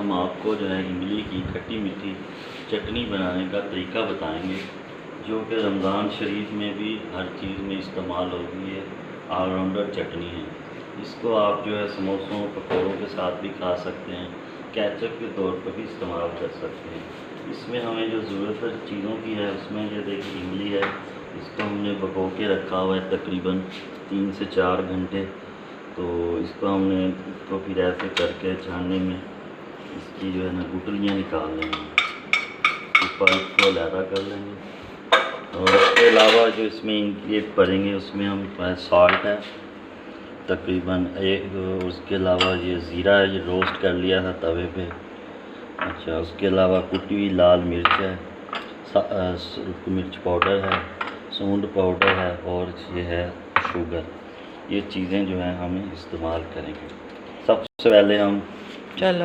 हम आपको जो है इमली की खट्टी मीठी चटनी बनाने का तरीका बताएंगे, जो कि रमज़ान शरीफ में भी हर चीज़ में इस्तेमाल होगी। है ऑलराउंडर चटनी है। इसको आप जो है समोसों पकौड़ों के साथ भी खा सकते हैं, केचप के तौर पर भी इस्तेमाल कर सकते हैं। इसमें हमें जो ज़रूरत चीज़ों की है उसमें ये देखिए इमली है, इसको हमने भगो के रखा हुआ है तकरीबन 3 से 4 घंटे। तो इसको हमने तो फिर ऐसे करके छानने में इसकी जो है ना गुठलियाँ निकाल लेंगे, पल्प को अलहदा कर लेंगे। और इसके अलावा जो इसमें इंग्रेडिएंट पड़ेंगे उसमें हम सॉल्ट है तकरीबन एक, उसके अलावा ये ज़ीरा है, ये रोस्ट कर लिया था तवे पे। अच्छा, उसके अलावा कुटी हुई लाल मिर्च है, मिर्च पाउडर है, सूंड पाउडर है और ये है शुगर। ये चीज़ें जो हैं हम इस्तेमाल करेंगे। सबसे पहले हम चलो